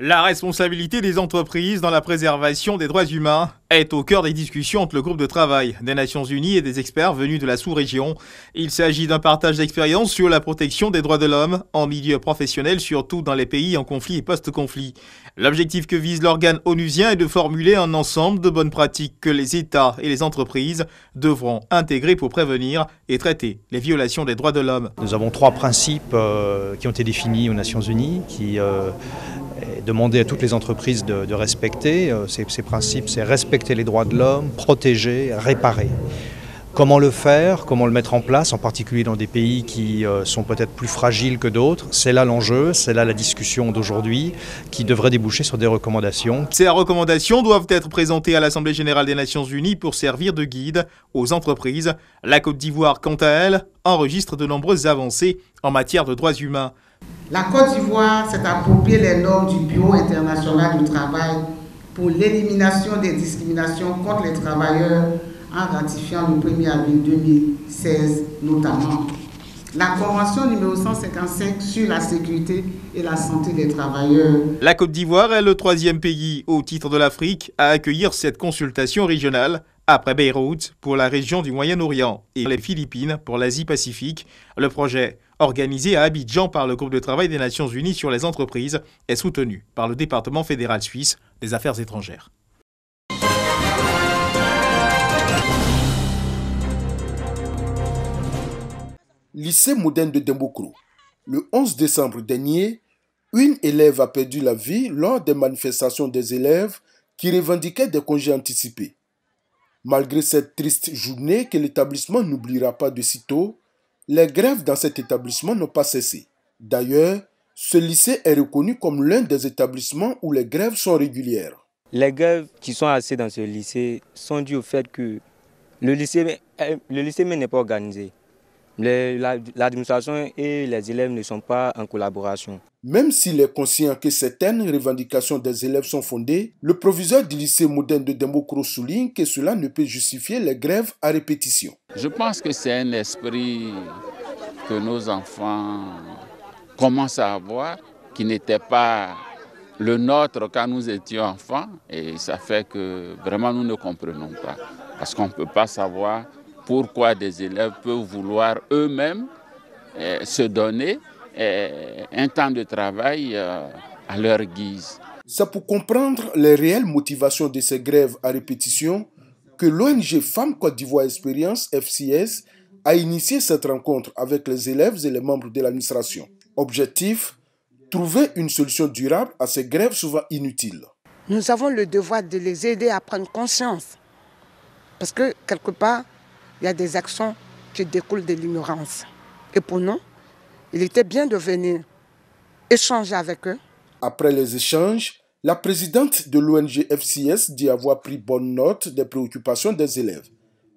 La responsabilité des entreprises dans la préservation des droits humains est au cœur des discussions entre le groupe de travail des Nations Unies et des experts venus de la sous-région. Il s'agit d'un partage d'expériences sur la protection des droits de l'homme en milieu professionnel, surtout dans les pays en conflit et post-conflit. L'objectif que vise l'organe onusien est de formuler un ensemble de bonnes pratiques que les États et les entreprises devront intégrer pour prévenir et traiter les violations des droits de l'homme. Nous avons 3 principes qui ont été définis aux Nations Unies, qui demander à toutes les entreprises de respecter. Ces principes, c'est respecter les droits de l'homme, protéger, réparer. Comment le faire, comment le mettre en place, en particulier dans des pays qui sont peut-être plus fragiles que d'autres. C'est là l'enjeu, c'est là la discussion d'aujourd'hui qui devrait déboucher sur des recommandations. Ces recommandations doivent être présentées à l'Assemblée générale des Nations Unies pour servir de guide aux entreprises. La Côte d'Ivoire, quant à elle, enregistre de nombreuses avancées en matière de droits humains. La Côte d'Ivoire s'est approprié les normes du Bureau international du travail pour l'élimination des discriminations contre les travailleurs en ratifiant le 1er avril 2016 notamment. La Convention numéro 155 sur la sécurité et la santé des travailleurs. La Côte d'Ivoire est le 3e pays au titre de l'Afrique à accueillir cette consultation régionale, après Beyrouth pour la région du Moyen-Orient et les Philippines pour l'Asie-Pacifique. Le projet, organisé à Abidjan par le groupe de travail des Nations Unies sur les entreprises, est soutenu par le département fédéral suisse des Affaires étrangères. Lycée moderne de Dembokro. Le 11 décembre dernier, une élève a perdu la vie lors des manifestations des élèves qui revendiquaient des congés anticipés. Malgré cette triste journée que l'établissement n'oubliera pas de sitôt, les grèves dans cet établissement n'ont pas cessé. D'ailleurs, ce lycée est reconnu comme l'un des établissements où les grèves sont régulières. Les grèves qui sont assez dans ce lycée sont dues au fait que le lycée même n'est pas organisé. L'administration et les élèves ne sont pas en collaboration. Même s'il est conscient que certaines revendications des élèves sont fondées, le proviseur du lycée moderne de Dembokro souligne que cela ne peut justifier les grèves à répétition. Je pense que c'est un esprit que nos enfants commencent à avoir, qui n'était pas le nôtre quand nous étions enfants. Et ça fait que vraiment nous ne comprenons pas. Parce qu'on ne peut pas savoir pourquoi des élèves peuvent vouloir eux-mêmes se donner un temps de travail à leur guise. C'est pour comprendre les réelles motivations de ces grèves à répétition que l'ONG Femmes Côte d'Ivoire Expérience, FCS, a initié cette rencontre avec les élèves et les membres de l'administration. Objectif, trouver une solution durable à ces grèves souvent inutiles. Nous avons le devoir de les aider à prendre conscience. Parce que quelque part, il y a des actions qui découlent de l'ignorance. Et pour nous, il était bien de venir échanger avec eux. Après les échanges, la présidente de l'ONG FCS dit avoir pris bonne note des préoccupations des élèves.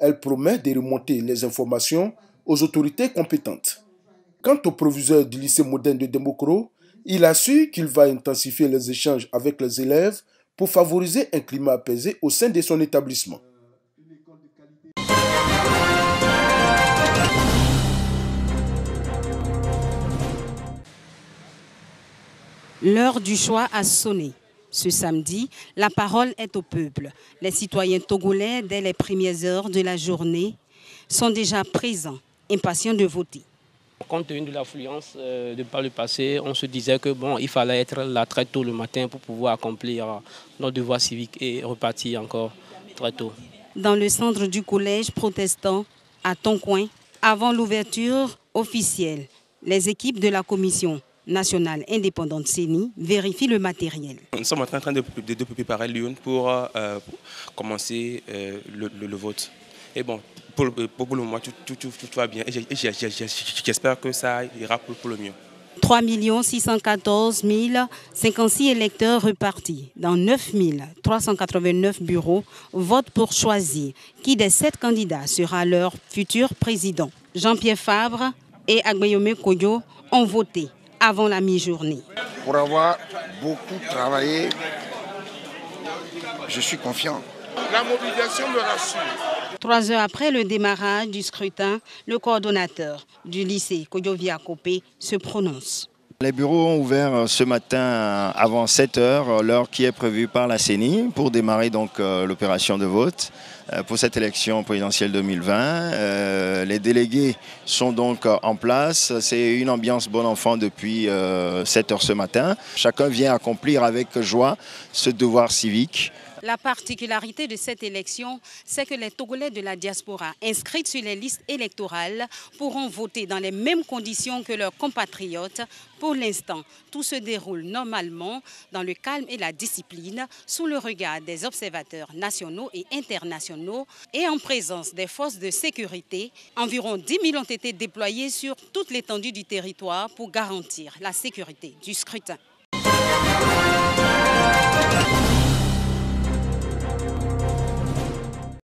Elle promet de remonter les informations aux autorités compétentes. Quant au proviseur du lycée moderne de Dembokro, il assure qu'il va intensifier les échanges avec les élèves pour favoriser un climat apaisé au sein de son établissement. L'heure du choix a sonné. Ce samedi, la parole est au peuple. Les citoyens togolais, dès les premières heures de la journée, sont déjà présents, impatients de voter. Compte tenu de l'affluence par le passé, on se disait que il fallait être là très tôt le matin pour pouvoir accomplir nos devoirs civiques et repartir encore très tôt. Dans le centre du collège protestant, à Toncoin, avant l'ouverture officielle, les équipes de la commission nationale indépendante CENI vérifient le matériel. Nous sommes en train de préparer l'urne pour commencer le vote. Et bon, pour le moment, tout va bien. Et j'espère que ça ira pour le mieux. 3 614 056 électeurs repartis dans 9 389 bureaux votent pour choisir qui des 7 candidats sera leur futur président. Jean-Pierre Fabre et Agbayome Kodjo ont voté avant la mi-journée. Pour avoir beaucoup travaillé, je suis confiant. La mobilisation me rassure. 3 heures après le démarrage du scrutin, le coordonnateur du lycée Kodjo Viakopé se prononce. Les bureaux ont ouvert ce matin avant 7 h, l'heure qui est prévue par la CENI pour démarrer donc l'opération de vote pour cette élection présidentielle 2020. Les délégués sont donc en place. C'est une ambiance bon enfant depuis 7 h ce matin. Chacun vient accomplir avec joie ce devoir civique. La particularité de cette élection, c'est que les Togolais de la diaspora inscrits sur les listes électorales pourront voter dans les mêmes conditions que leurs compatriotes. Pour l'instant, tout se déroule normalement dans le calme et la discipline, sous le regard des observateurs nationaux et internationaux et en présence des forces de sécurité. Environ 10 000 ont été déployés sur toute l'étendue du territoire pour garantir la sécurité du scrutin.